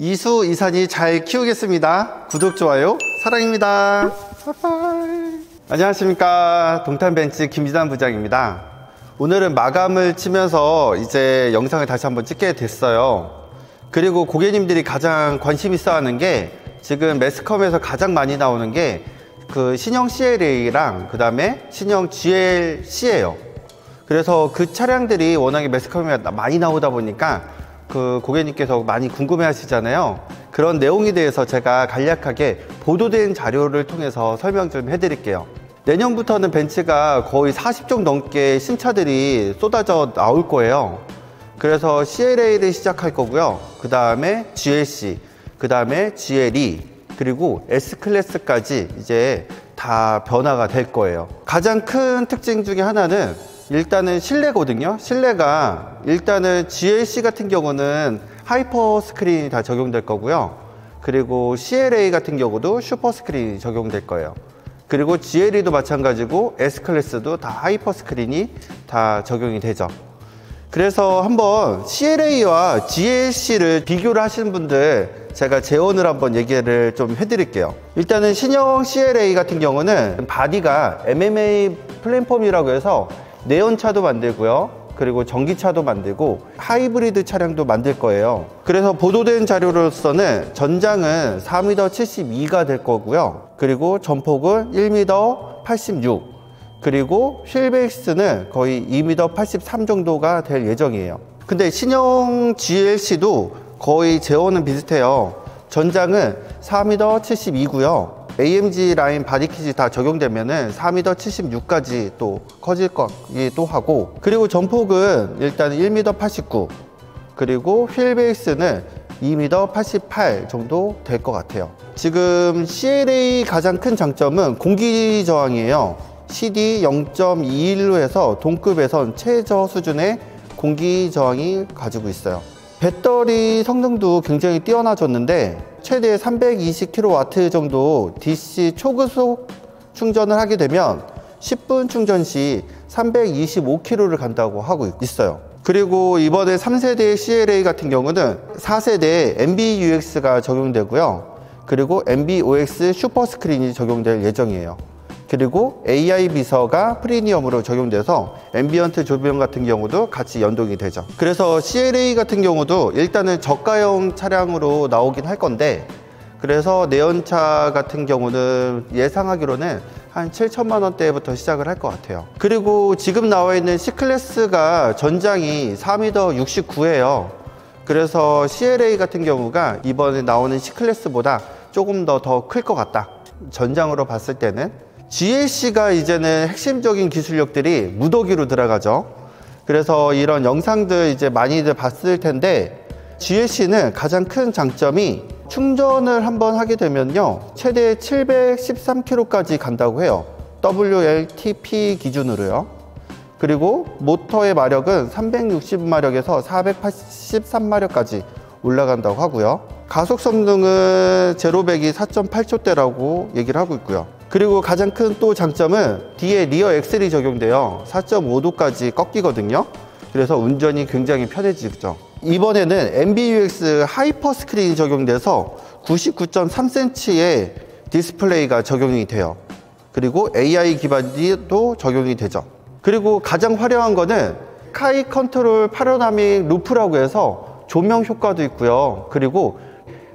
이수 이산이 잘 키우겠습니다. 구독, 좋아요, 사랑입니다. 안녕하십니까. 동탄벤츠 김지단 부장입니다. 오늘은 마감을 치면서 이제 영상을 다시 한번 찍게 됐어요. 그리고 고객님들이 가장 관심 있어 하는 게 지금 매스컴에서 가장 많이 나오는 게 그 신형 CLA랑 그 다음에 신형 GLC예요. 그래서 그 차량들이 워낙에 매스컴에 많이 나오다 보니까 그 고객님께서 많이 궁금해 하시잖아요. 그런 내용에 대해서 제가 간략하게 보도된 자료를 통해서 설명 좀 해드릴게요. 내년부터는 벤츠가 거의 40종 넘게 신차들이 쏟아져 나올 거예요. 그래서 CLA를 시작할 거고요. 그 다음에 GLC, 그 다음에 GLE, 그리고 S클래스까지 이제 다 변화가 될 거예요. 가장 큰 특징 중에 하나는 일단은 실내거든요. 실내가 일단은 GLC 같은 경우는 하이퍼 스크린이 다 적용될 거고요. 그리고 CLA 같은 경우도 슈퍼 스크린이 적용될 거예요. 그리고 GLE도 마찬가지고 S클래스도 다 하이퍼 스크린이 다 적용이 되죠. 그래서 한번 CLA와 GLC를 비교를 하시는 분들 제가 재원을 한번 얘기를 좀 해드릴게요. 일단은 신형 CLA 같은 경우는 바디가 MMA 플랫폼이라고 해서 내연차도 만들고요. 그리고 전기차도 만들고 하이브리드 차량도 만들 거예요. 그래서 보도된 자료로서는 전장은 4m72가 될 거고요. 그리고 전폭은 1m86, 그리고 휠베이스는 거의 2m83 정도가 될 예정이에요. 근데 신형 GLC도 거의 제어는 비슷해요. 전장은 4m72고요. AMG 라인 바디킷이 다 적용되면은 4m76까지 또 커질 거기도 하고, 그리고 전폭은 일단 1m89, 그리고 휠베이스는 2m88 정도 될 것 같아요. 지금 CLA 가장 큰 장점은 공기 저항이에요. CD 0.21로 해서 동급에선 최저 수준의 공기 저항이 가지고 있어요. 배터리 성능도 굉장히 뛰어나졌는데 최대 320kW 정도 DC 초고속 충전을 하게 되면 10분 충전 시 325km를 간다고 하고 있어요. 그리고 이번에 3세대 CLA 같은 경우는 4세대 MBUX가 적용되고요. 그리고 MBOX 슈퍼 스크린이 적용될 예정이에요. 그리고 AI 비서가 프리미엄으로 적용돼서 앰비언트 조명 같은 경우도 같이 연동이 되죠. 그래서 CLA 같은 경우도 일단은 저가형 차량으로 나오긴 할 건데, 그래서 내연차 같은 경우는 예상하기로는 한 7천만 원대부터 시작을 할 것 같아요. 그리고 지금 나와 있는 C클래스가 전장이 4m69예요. 그래서 CLA 같은 경우가 이번에 나오는 C클래스보다 조금 더 클 것 같다, 전장으로 봤을 때는. GLC가 이제는 핵심적인 기술력들이 무더기로 들어가죠. 그래서 이런 영상들 이제 많이들 봤을 텐데, GLC는 가장 큰 장점이 충전을 한번 하게 되면요, 최대 713km까지 간다고 해요. WLTP 기준으로요. 그리고 모터의 마력은 360마력에서 483마력까지 올라간다고 하고요. 가속 성능은 제로백이 4.8초대라고 얘기를 하고 있고요. 그리고 가장 큰 또 장점은 뒤에 리어 엑셀이 적용돼요. 4.5도까지 꺾이거든요. 그래서 운전이 굉장히 편해지죠. 이번에는 MBUX 하이퍼 스크린이 적용돼서 99.3cm의 디스플레이가 적용이 돼요. 그리고 AI 기반도 적용이 되죠. 그리고 가장 화려한 거는 스카이 컨트롤 파노라믹 루프라고 해서 조명 효과도 있고요. 그리고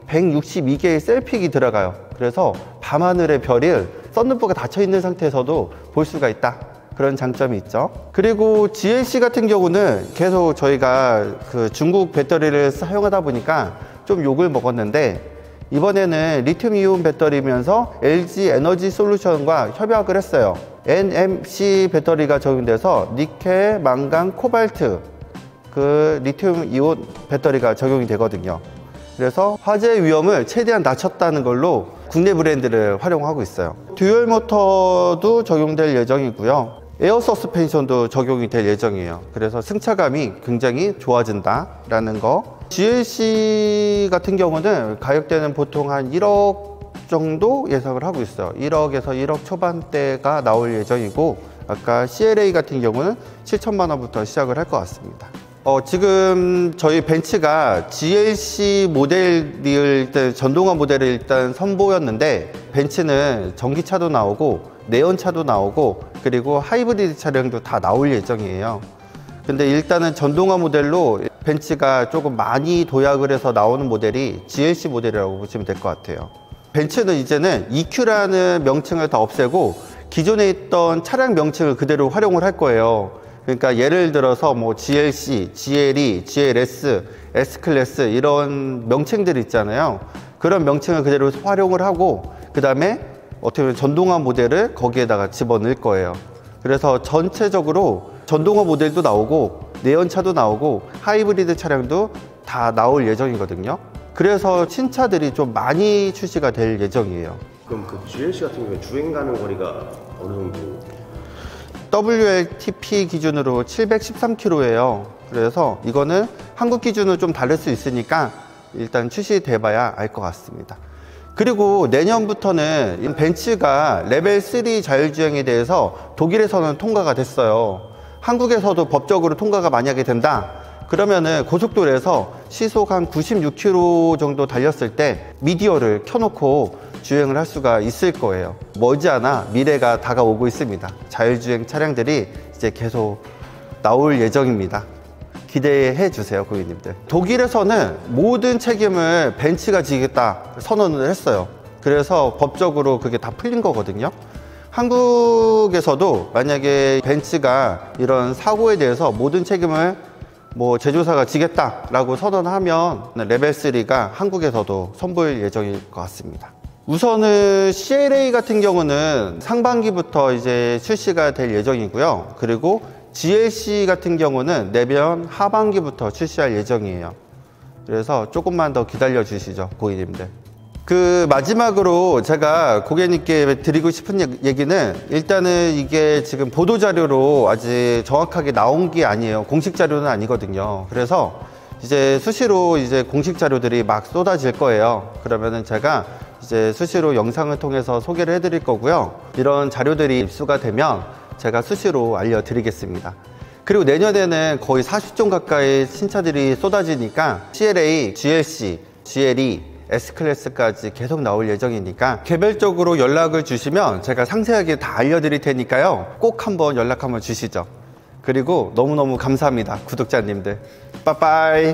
162개의 셀픽이 들어가요. 그래서 밤하늘의 별을 썬루프가 닫혀 있는 상태에서도 볼 수가 있다, 그런 장점이 있죠. 그리고 GLC 같은 경우는 계속 저희가 그 중국 배터리를 사용하다 보니까 좀 욕을 먹었는데, 이번에는 리튬이온 배터리면서 LG 에너지 솔루션과 협약을 했어요. NMC 배터리가 적용돼서 니켈, 망간, 코발트, 그 리튬이온 배터리가 적용이 되거든요. 그래서 화재 위험을 최대한 낮췄다는 걸로 국내 브랜드를 활용하고 있어요. 듀얼 모터도 적용될 예정이고요. 에어 서스펜션도 적용이 될 예정이에요. 그래서 승차감이 굉장히 좋아진다 라는 거. GLC 같은 경우는 가격대는 보통 한 1억 정도 예상을 하고 있어요. 1억에서 1억 초반대가 나올 예정이고, 아까 CLA 같은 경우는 7천만 원부터 시작을 할 것 같습니다. 지금 저희 벤츠가 GLC 모델을 일단 전동화 모델을 일단 선보였는데, 벤츠는 전기차도 나오고 내연차도 나오고 그리고 하이브리드 차량도 다 나올 예정이에요. 근데 일단은 전동화 모델로 벤츠가 조금 많이 도약을 해서 나오는 모델이 GLC 모델이라고 보시면 될 것 같아요. 벤츠는 이제는 EQ라는 명칭을 다 없애고 기존에 있던 차량 명칭을 그대로 활용을 할 거예요. 그러니까 예를 들어서 뭐 GLC, GLE, GLS, S클래스 이런 명칭들이 있잖아요. 그런 명칭을 그대로 활용을 하고 그 다음에 어떻게 보면 전동화 모델을 거기에다가 집어넣을 거예요. 그래서 전체적으로 전동화 모델도 나오고 내연차도 나오고 하이브리드 차량도 다 나올 예정이거든요. 그래서 신차들이 좀 많이 출시가 될 예정이에요. 그럼 그 GLC 같은 경우에 주행 가는 거리가 어느 정도? WLTP 기준으로 713km예요. 그래서 이거는 한국 기준으로 좀 다를 수 있으니까 일단 출시돼봐야 알 것 같습니다. 그리고 내년부터는 벤츠가 레벨 3 자율주행에 대해서 독일에서는 통과가 됐어요. 한국에서도 법적으로 통과가 만약에 된다 그러면은 고속도로에서 시속 한 96km 정도 달렸을 때 미디어를 켜놓고 주행을 할 수가 있을 거예요. 머지않아 미래가 다가오고 있습니다. 자율주행 차량들이 이제 계속 나올 예정입니다. 기대해 주세요, 고객님들. 독일에서는 모든 책임을 벤츠가 지겠다 선언을 했어요. 그래서 법적으로 그게 다 풀린 거거든요. 한국에서도 만약에 벤츠가 이런 사고에 대해서 모든 책임을 뭐 제조사가 지겠다라고 선언하면 레벨 3가 한국에서도 선보일 예정일 것 같습니다. 우선은 CLA 같은 경우는 상반기부터 이제 출시가 될 예정이고요. 그리고 GLC 같은 경우는 내년 하반기부터 출시할 예정이에요. 그래서 조금만 더 기다려 주시죠, 고객님들. 그 마지막으로 제가 고객님께 드리고 싶은 얘기는, 일단은 이게 지금 보도자료로 아직 정확하게 나온 게 아니에요. 공식 자료는 아니거든요. 그래서 이제 수시로 이제 공식 자료들이 막 쏟아질 거예요. 그러면은 제가 이제 수시로 영상을 통해서 소개를 해드릴 거고요. 이런 자료들이 입수가 되면 제가 수시로 알려드리겠습니다. 그리고 내년에는 거의 40종 가까이 신차들이 쏟아지니까 CLA, GLC, GLE, S클래스까지 계속 나올 예정이니까 개별적으로 연락을 주시면 제가 상세하게 다 알려드릴 테니까요. 꼭 한번 연락 한번 주시죠. 그리고 너무너무 감사합니다, 구독자님들. 빠빠이.